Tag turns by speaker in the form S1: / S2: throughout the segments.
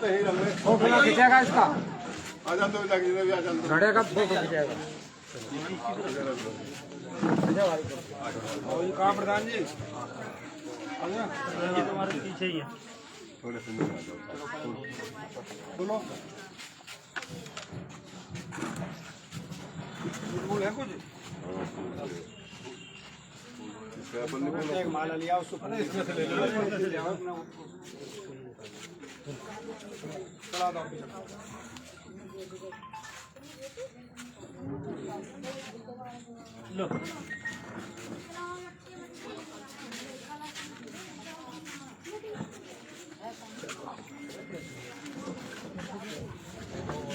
S1: खींचेगा इसका
S2: घड़े का फोटो खींचेगा।
S1: कहाँ प्रधान जी
S2: तुम्हारे पीछे ही है।
S1: थोड़े से बोलो बोल है कुछ माला लिया उसको पता है इसमें से ले लो चला दो
S2: लो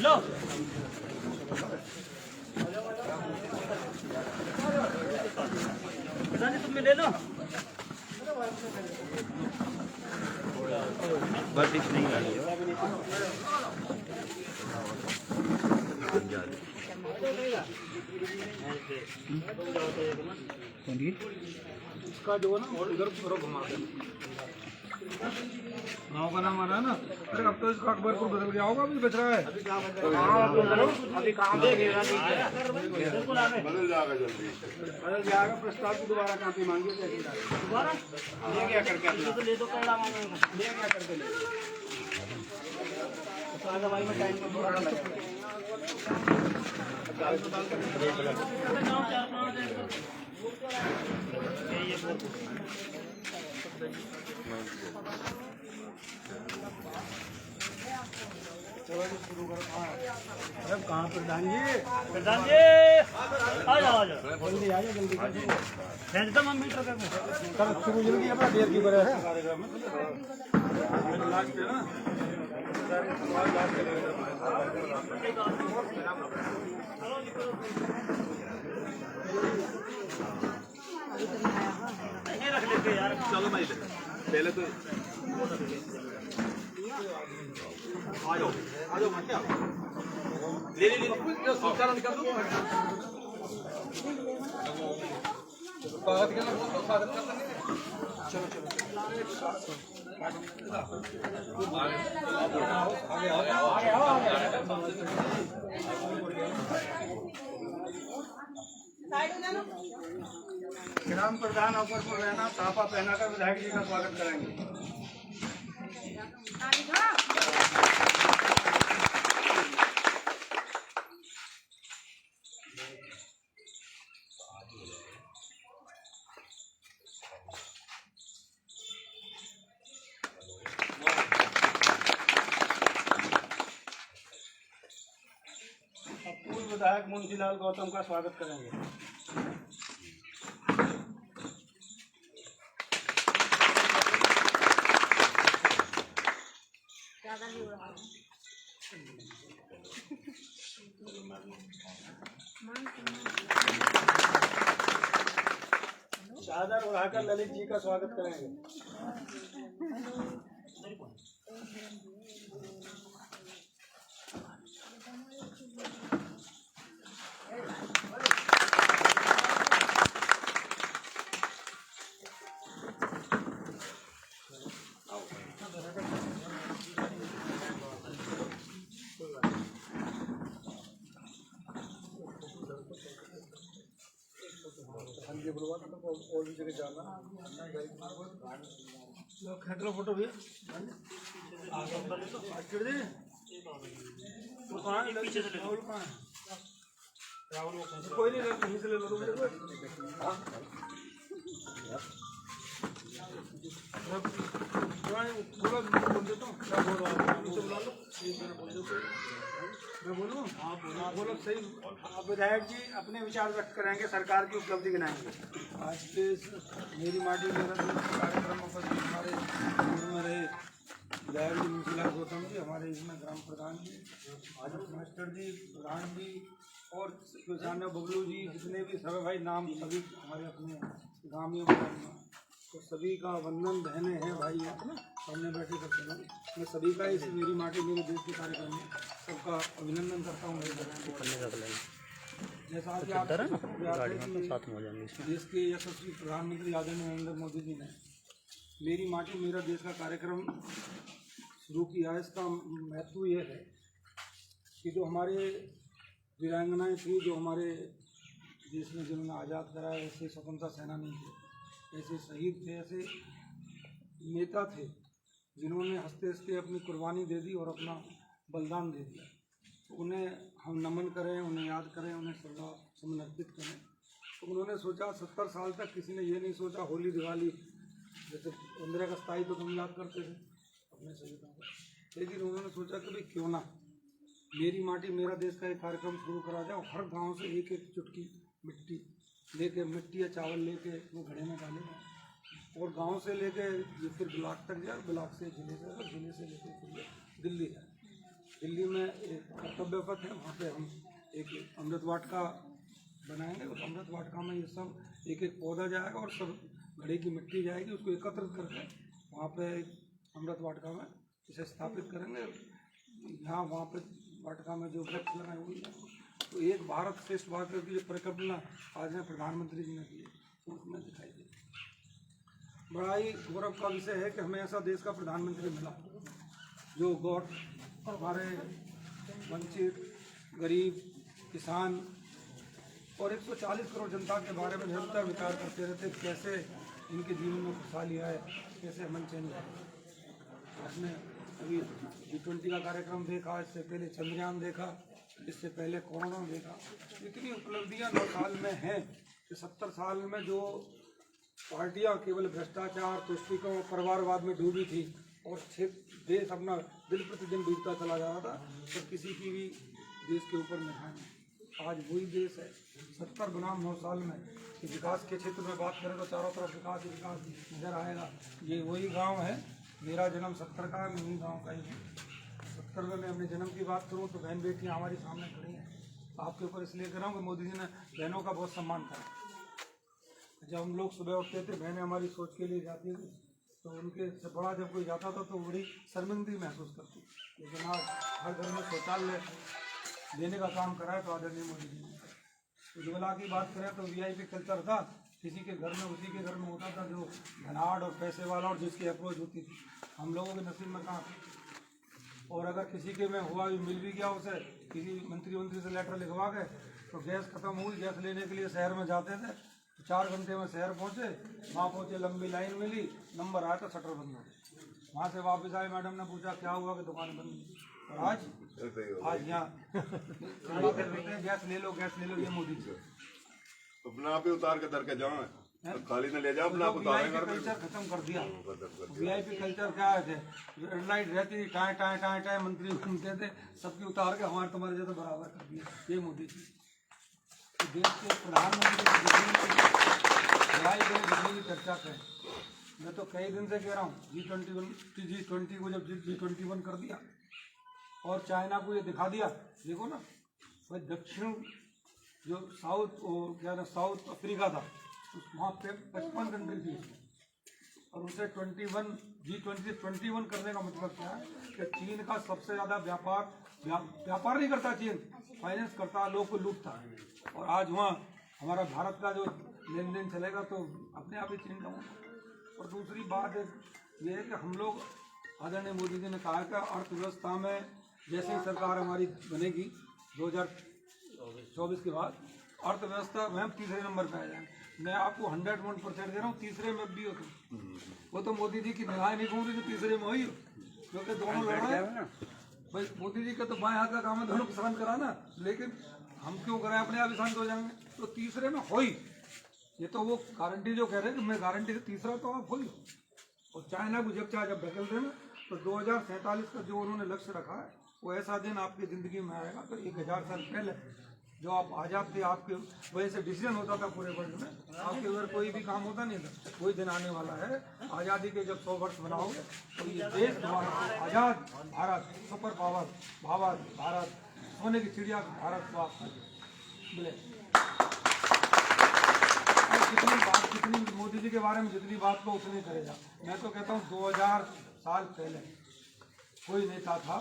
S2: लो तुम ले लो बस ठीक नहीं आ रही
S1: इसका जो है ना इधर पूरा घुमा दे गाँव का नाम आ रहा है ना। अरे अब तो इसका अकबरपुर बदल गया होगा अभी बच रहा है
S2: अभी कहाँ बदल
S1: जाएगा जल्दी बदल जाएगा। प्रस्ताव की दोबारा कापी मांगी
S2: दोबारा
S1: ले गया करके
S2: तो ले दो कड़ा मांगेगा
S1: ले गया करके ले
S2: भाई में टाइम को पूरा
S1: अरे कहाँ प्रधान जी
S2: आ जाओ
S1: जल्दी आ जाओ जल्दी
S2: खेच दो मम्मी ट्रक में
S1: कल शुरू जल्दी अपना देर की करे है कार्यक्रम में लास्ट है ना
S2: रख लेते यार।
S1: चलो भाई पहले तो आ जाओ मत ले सूचना निकाल दो स्वागत के लिए स्वागत करते हैं। चलो ग्राम प्रधान अवसर पर रहना साफा पहनाकर विधायक जी का स्वागत करेंगे। पूर्व विधायक मुंशीलाल गौतम का स्वागत करेंगे। चादर उड़ाकर ललित जी का स्वागत करेंगे। फोटो भी
S2: पीछे से
S1: कोई नहीं कहीं से ले लो बोलो बोलो सही। विधायक जी अपने विचार व्यक्त करेंगे, सरकार की उपलब्धि गिनाएंगे। आज के मेरी माटी मेरा कार्यक्रम पर हमारे में रहे विधायक जी मुंशीलाल गौतम जी, हमारे इसमें ग्राम प्रधान जी, आजम मास्टर जी, प्रधान जी और किसान बबलू जी, जितने भी सभी भाई नाम सभी हमारे अपने गाँव तो सभी का वंदन बहने हैं भाई सामने बैठे करते हैं। मैं सभी का इस मेरी माटी मेरे देश के कार्यक्रम में सबका अभिनंदन करता हूँ। जैसा कि आप देश के यशस्वी प्रधानमंत्री आदरणीय नरेंद्र मोदी जी ने मेरी माटी मेरा देश का कार्यक्रम शुरू किया। इसका महत्व ये है कि जो हमारे वीरांगनाएँ थी, जो हमारे देश में जिन्होंने आज़ाद कराया, ऐसे स्वतंत्रता सेनानी थे, ऐसे शहीद थे, ऐसे नेता थे जिन्होंने हंसते हंसते अपनी कुर्बानी दे दी और अपना बलिदान दे दिया। तो उन्हें हम नमन करें, उन्हें याद करें, उन्हें श्रद्धा सुमन अर्पित करें। तो उन्होंने सोचा 70 साल तक किसी ने ये नहीं सोचा होली दिवाली जैसे 15 अगस्त आई तो हम याद करते थे अपने शहीदों को, लेकिन उन्होंने सोचा कि भाई क्यों ना मेरी माटी मेरा देश का एक कार्यक्रम शुरू करा जाए और हर गांव से एक एक चुटकी मिट्टी लेके, मिट्टी या चावल लेके वो घड़े में डालेगा और गांव से लेके ये फिर ब्लॉक तक जाए, ब्लॉक से जिले से, और जिले से लेके फिर दिल्ली जाए। दिल्ली में एक कर्तव्य पथ है, वहाँ पे हम एक अमृत वाटिका बनाएंगे। उस अमृत वाटिका में ये सब एक एक पौधा जाएगा और सब घड़े की मिट्टी जाएगी, उसको एकत्रित करके वहाँ पे अमृत वाटिका में इसे स्थापित करेंगे। यहाँ वहाँ पे वाटिका में जो वृक्ष लगाए हुए हैं, तो एक भारत श्रेष्ठ भारत की जो परिकल्पना आज में प्रधानमंत्री जी ने की है, तो उसमें दिखाई दी। बड़ा ही गौरव का विषय है कि हमें ऐसा देश का प्रधानमंत्री मिला जो गौर हमारे वंचित, गरीब, किसान और 140 करोड़ जनता के बारे में निरंतर विचार करते रहते, कैसे इनके जीवन में खुशहाली आए, कैसे अमन चैन आए। आपने अभी G20 का कार्यक्रम देखा, इससे पहले चंद्रयान देखा, इससे पहले कोरोना देखा। इतनी उपलब्धियां 9 साल में हैं कि 70 साल में जो पार्टियां केवल भ्रष्टाचार, तुष्टिकों, परिवारवाद में डूबी थी और देश अपना दिन प्रतिदिन डूबता चला जा रहा था, तो किसी की भी देश के ऊपर निगाह नहीं। आज वही देश है 70 बनाम 9 साल में कि विकास के क्षेत्र में बात करें तो चारों तरफ विकास ही विकास नजर आएगा। ये वही गांव है, मेरा जन्म 70 का है, मैं वही गाँव का ही हूँ। 70 में मैं अपने जन्म की बात करूँ तो बहन बेटियाँ हमारी सामने खड़ी हैं। आपके ऊपर इसलिए कर रहा हूँ कि मोदी जी ने बहनों का बहुत सम्मान करा। जब हम लोग सुबह उठते थे, बहनें हमारी सोच के लिए जाती थी, तो उनके से बड़ा जब कोई जाता था तो बड़ी शर्मिंदगी महसूस करती। लेकिन आज हर घर में शौचालय देने का काम करा है तो आदरणीय मोदी जी ने। उज्ज्वला की बात करें तो VIP कल्चर था, किसी के घर में उसी के घर में होता था जो धनाढ़ और पैसे वाला और जिसकी अप्रोच होती थी। हम लोगों के नसीब में कहाँ। और अगर किसी के में हुआ भी मिल भी गया, उसे किसी मंत्री से लेटर लिखवा के तो गैस खत्म हुई, गैस लेने के लिए शहर में जाते थे, 4 घंटे में शहर पहुँचे, वहाँ पहुँचे, लंबी लाइन मिली, नंबर आया तो शटर बंद हो गया। वहाँ से वापस आए, मैडम ने पूछा क्या हुआ कि दुकान बंद। और आज यहाँ गैस ले लो, गैस ले लो, ये मोदी जी
S3: अपना आप ही उतार के दर के जाओ, खाली न ले जाओ, अपना आप उतार के
S1: कल्चर खत्म कर दिया। VIP कल्चर क्या है, रेड लाइट रहती थी, टाए टाए टाए टाए मंत्री घूमते थे, सबकी उतार के हमारे तुम्हारे जैसे बराबर कर दिया ये मोदी जी। तो देश के प्रधानमंत्री की चर्चा करें, मैं तो कई दिन से कह रहा हूँ G20 को जब G21 कर दिया और चाइना को ये दिखा दिया, देखो ना भाई दक्षिण जो साउथ अफ्रीका था, वहाँ पे 55 कंट्री थी और उसे G20 करने का मतलब क्या है कि चीन का सबसे ज़्यादा व्यापार नहीं करता, चीन फाइनेंस करता, लोग को लूटता है। और आज वहाँ हमारा भारत का जो लेन देन चलेगा तो अपने आप ही चीन का होगा। और दूसरी बात ये है कि हम लोग, आदरणीय मोदी जी ने कहा कि अर्थव्यवस्था में जैसे ही सरकार हमारी बनेगी 2024 के बाद, अर्थव्यवस्था में हम तीसरे नंबर पे आ जाएंगे। मैं आपको 101% दे रहा हूँ, तीसरे में भी हो तुम। वो तो मोदी जी की निगाह नहीं घूम रही तो तीसरे में हो ही, क्योंकि दोनों लड़ रहे हैं भाई। मोदी जी का तो बाएं हाथ का काम है दोनों को शांत कराना, लेकिन हम क्यों कराएं, अपने आप ही शांत हो जाएंगे। तो तीसरे में हो ही, ये तो वो गारंटी जो कह रहे हैं कि मैं गारंटी से तीसरा तो आप हो ही। और चाइना को जब चाहे जब ढकेल देना, तो 2047 का जो उन्होंने लक्ष्य रखा है वो ऐसा दिन आपकी ज़िंदगी में आएगा। तो 1000 साल पहले जो आप आज़ाद थे, आपके वजह से डिसीजन होता था पूरे वर्ल्ड में, आपके अगर कोई भी काम होता नहीं था, कोई दिन आने वाला है आज़ादी के जब 100 वर्ष बनाओगे तो ये देश तुम्हारा आज़ाद भारत, सुपर पावर भारत, सोने की चिड़िया भारत को आप मिले। कितनी मोदी जी के बारे में जितनी बात को उतनी करेगा। मैं तो कहता हूँ 2000 साल पहले कोई नेता था,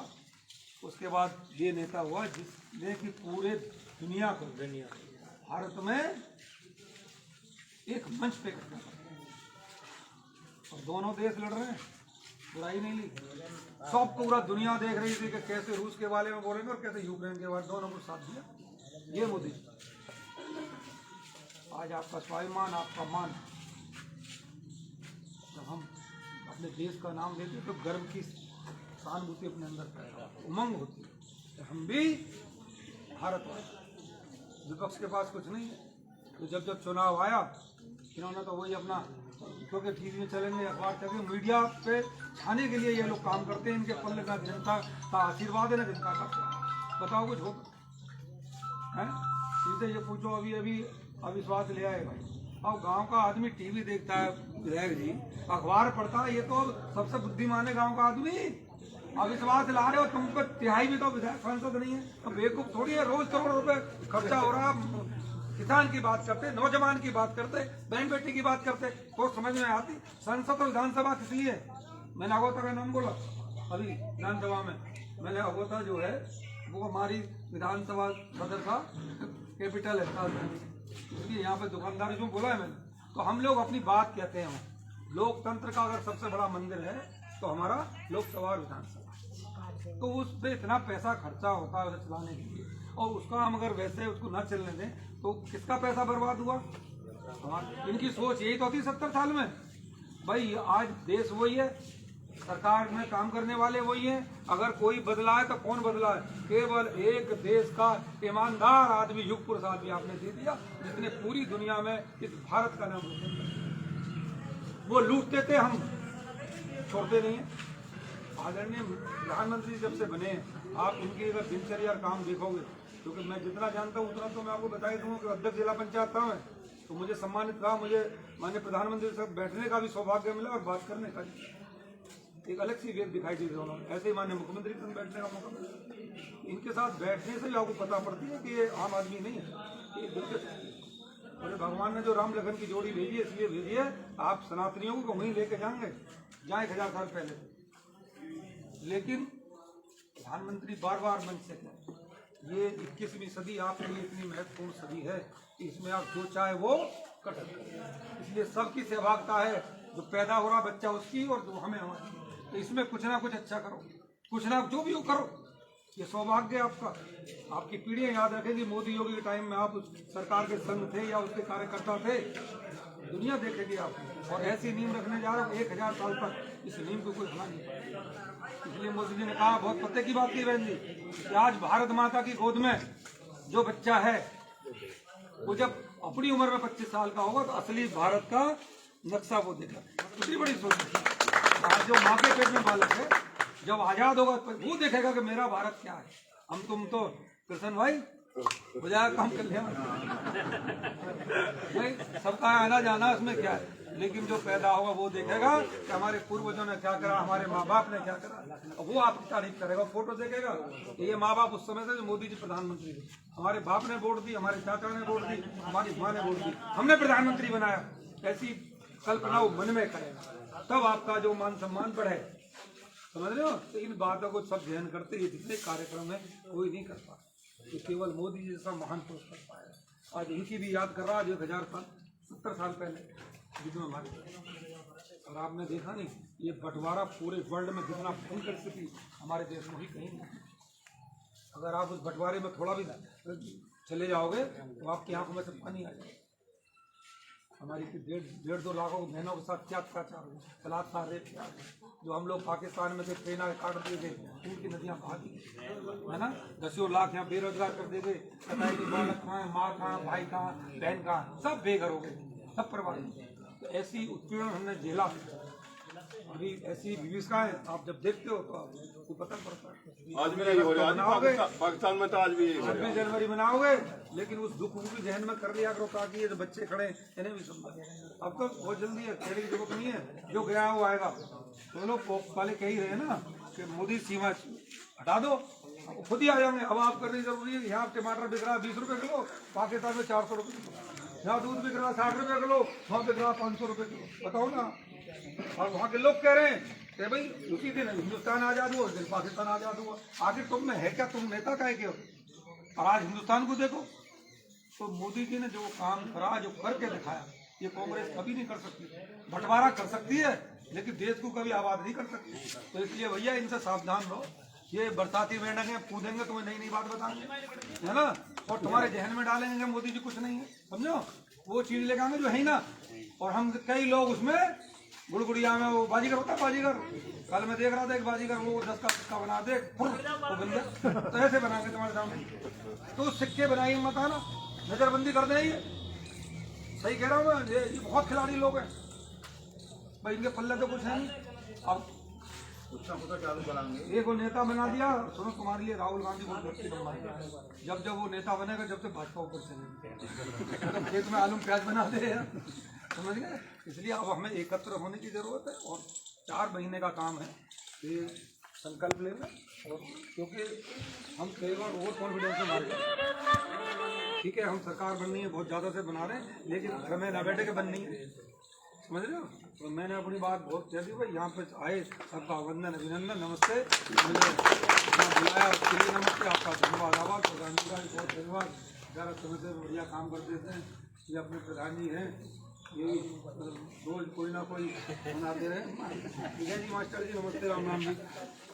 S1: उसके बाद ये नेता हुआ जिसने कि पूरे दुनिया को भारत में एक मंच पे करना। और दोनों देश लड़ रहे हैं, बुराई नहीं ली। सब पूरा दुनिया देख रही थी कि कैसे रूस के बारे में बोलेंगे और कैसे यूक्रेन के बारे, दोनों को साथ दिया ये मोदी। आज आपका स्वाभिमान, आपका मान, जब हम अपने देश का नाम लेते तो गर्व की सहानुभूति अपने अंदर पैदा होती, उमंग होती है। हम भी भारतवासी, विपक्ष के पास कुछ नहीं है। तो जब चुनाव आया इन्होंने तो वही अपना, क्योंकि टीवी में चलेंगे, अखबार चलेंगे, मीडिया पे छाने के लिए ये लोग काम करते हैं। इनके पल्ले का जनता का आशीर्वाद है ना जनता का। बताओ कुछ होता है? इनसे ये पूछो, अभी अविश्वास ले आए भाई। अब गांव का आदमी टीवी देखता है विधायक जी, अखबार पढ़ता है, ये तो सबसे बुद्धिमान है गांव का आदमी। अविश्वास ला रहे हो, तुम पर तिहाई भी तो विधायक सांसद नहीं है, तो बेवकूफ थोड़ी है। रोज करोड़ रुपए खर्चा हो रहा है, किसान की बात करते, नौजवान की बात करते, बहन बेटी की बात करते, तो समझ में आती। संसद और विधानसभा किसी है? मैंने अगोता का नाम बोला अभी विधानसभा में। मैंने अगोता जो है वो हमारी विधानसभा सदर का कैपिटल है, इसलिए यहाँ पे दुकानदारी जो बोला है मैंने। तो हम लोग अपनी बात कहते हैं। लोकतंत्र का अगर सबसे बड़ा मंदिर है तो हमारा लोकसभा और विधानसभा। तो उस पर इतना पैसा खर्चा होता है उसे चलाने के लिए, और उसका हम अगर वैसे उसको न चलने दें तो किसका पैसा बर्बाद हुआ? इनकी सोच यही तो थी 70 साल में। भाई आज देश वही है, सरकार में काम करने वाले वही हैं। अगर कोई बदला है तो कौन बदला है? केवल एक देश का ईमानदार आदमी, युग पुरुष आदमी आपने दे दिया, जिसने पूरी दुनिया में इस भारत का नाम रोशन किया। वो लूटते थे, हम छोड़ते नहीं है। आदरणीय प्रधानमंत्री जब से बने, आप उनकी अगर दिनचर्या और काम देखोगे, क्योंकि मैं जितना जानता हूँ उतना तो मैं आपको बता ही दूंगा कि अध्यक्ष जिला पंचायत था मैं, तो मुझे सम्मानित था, मुझे माननीय प्रधानमंत्री से बैठने का भी सौभाग्य मिला और बात करने का भी। एक अलग सी वेद दिखाई दी दोनों, ऐसे ही माननीय मुख्यमंत्री से बैठने का मौका मिला। इनके साथ बैठने से भी आपको पता पड़ती है कि ये आम आदमी नहीं है, ये दिलचस्प। और भगवान ने जो राम लखन की जोड़ी भेजी है, इसलिए भेजी है आप सनातनियों को वहीं लेके जाएंगे जहाँ 1000 साल पहले। लेकिन प्रधानमंत्री बार बार मन से कहते, ये 21वीं सदी आपके लिए इतनी महत्वपूर्ण सदी है कि इसमें आप जो चाहे वो कर सकते हैं। इसलिए सबकी सहभागिता है, जो पैदा हो रहा बच्चा उसकी और जो हमें हमारी। तो इसमें कुछ ना कुछ अच्छा करो, कुछ ना जो भी हो करो। ये सौभाग्य आपका, आपकी पीढ़ियां याद रखेंगी। मोदी योगी के टाइम में आप उस सरकार के संग थे या उसके कार्यकर्ता थे, दुनिया देखेगी आप। और ऐसी नींव रखने जा रहे हो 1000 साल तक, इस नींव को कोई हिला नहीं पाएगा। इसलिए मोदी जी ने कहा, बहुत पते की बात की बहन जी, कि आज भारत माता की गोद में जो बच्चा है वो जब अपनी उम्र में 25 साल का होगा तो असली भारत का नक्शा वो देगा। कितनी बड़ी सोच है। आज जो माँ के पेट में बालक है, जब आजाद होगा वो देखेगा कि मेरा भारत क्या है। हम तुम तो कृष्ण भाई हो जाएगा काम कर लिया भाई, सबका आना जाना उसमें क्या है। लेकिन जो पैदा होगा वो देखेगा कि हमारे पूर्वजों ने क्या करा, हमारे माँ बाप ने क्या करा, और वो आपकी तारीफ करेगा, फोटो देखेगा। ये माँ बाप उस समय से जो मोदी जी प्रधानमंत्री थे, हमारे बाप ने वोट दी, हमारे चाचा ने वोट दी, हमारी माँ ने वोट दी, हमने प्रधानमंत्री बनाया। ऐसी कल्पना वो मन में करेगा, तब आपका जो मान सम्मान बढ़े। समझ रहे हो? तो इन बातों को सब ध्यान करते ये जितने कार्यक्रम है कोई नहीं कर पाता, तो केवल मोदी जी जैसा महान पुरुष कर पाया। आज इनकी भी याद कर रहा है, 1000 साल 70 साल पहले जितने हमारे। और आपने देखा नहीं, ये बंटवारा पूरे वर्ल्ड में जितना भयंकर स्थिति हमारे देश में भी कहीं नहीं। अगर आप उस बंटवारे में थोड़ा भी चले जाओगे तो आपकी आंखों में से पानी आ जाएगा। हमारी 1.5-2 लाखों बहनों के साथ क्या अत्याचार हुआ, बलात्कार, रेप किया। जो हम लोग पाकिस्तान में थे, ट्रेन काट दिए गए, खून की नदियाँ बहा दी, है ना। 10 लाख यहाँ बेरोजगार कर दिए गए। बताइए कि बालक कहाँ है, माँ कहाँ, भाई कहाँ, बहन कहाँ, सब बेघर हो गए, सब प्रभावित। तो ऐसी उत्पीड़न हमने झेला। अभी ऐसी विविधताएं आप जब देखते हो तो आपको पता पड़ता है।
S3: आज भी नहीं हो रहा, पाकिस्तान में तो आज भी
S1: 26 जनवरी मनाओगे, लेकिन उस दुख को भी जहन में कर लिया करो, ताकि ये जो बच्चे खड़े इन्हें भी समझ। अब तो बहुत जल्दी है, कहने की जरूरत नहीं है, जो गया वो आएगा। तो लोग वाले कह ही रहे ना कि मोदी सीमा हटा दो, खुद ही आ जाएंगे। अब आप करनी जरूरी है। यहाँ टमाटर बिक रहा है 20 रुपए किलो, पाकिस्तान में 400 रुपए किलो। यहाँ दूध बिक रहा है 60 रुपए किलो, वहाँ बिक रहा है 500 रुपए किलो। बताओ ना। और वहाँ के लोग कह रहे हैं कि भाई उसी दिन हिंदुस्तान आजाद हुआ, उस दिन पाकिस्तान आजाद हुआ। आखिर तुम में है क्या? तुम नेता का है क्या? और आज हिंदुस्तान को देखो। तो मोदी जी ने जो काम करा, जो करके दिखाया, ये कांग्रेस कभी नहीं कर सकती। बंटवारा कर सकती है, लेकिन देश को कभी आबाद नहीं कर सकते। तो इसलिए भैया इनसे सावधान रहो। ये बरसाती मेंढक हैं, कूदेंगे तुम्हें नई नई बात बताएंगे, है ना, और तुम्हारे जहन में डालेंगे कि मोदी जी कुछ नहीं है, समझो, वो चीज लेकर आएंगे जो है ही ना। और हम कई लोग उसमें गुड़गुड़िया में वो बाजीगर होता है, बाजीगर, कल मैं देख रहा था एक बाजीगर वो 10 का बना दे, वो बन गया, तो ऐसे बनाएंगे तुम्हारे सामने। तो सिक्के बनाइए मत आना, नजरबंदी कर दें। ये सही कह रहा हूँ मैं, ये बहुत खिलाड़ी लोग हैं भाई, इनके पल्ले तो कुछ है नहीं। अब कुछ ना कुछ चालू कराएंगे। एक वो नेता बना दिया, सुनो तुम्हारे लिए राहुल गांधी बहुत अच्छी बनवा दिया। जब वो नेता बनेगा, जब से भाजपा ऊपर चलेगी, तो खेत में आलू प्याज बना दे, समझ गए। इसलिए अब हमें एकत्र होने की जरूरत है, और 4 महीने का काम है, ये संकल्प लेना। और क्योंकि हम कई बार ओवर कॉन्फिडेंस में मारते, ठीक है, हम सरकार बननी है, बहुत ज़्यादा से बना रहे हैं, लेकिन घर में ना बैठे के बननी है, समझ रहे हो। तो मैंने अपनी बात बहुत कह दी भाई, यहाँ पे आए सबका वंदन अभिनंदन, नमस्ते, मुझे बुलाया उसके लिए नमस्ते, आपका धन्यवाद, आभार, प्रधान जी का भी बहुत धन्यवाद, ज़्यादा समय से बढ़िया काम करते थे। ये अपने प्रधान जी हैं, ये रोज कोई ना कोई बना दे रहे हैं। ठीक है जी मास्टर जी, नमस्ते, राम राम जी।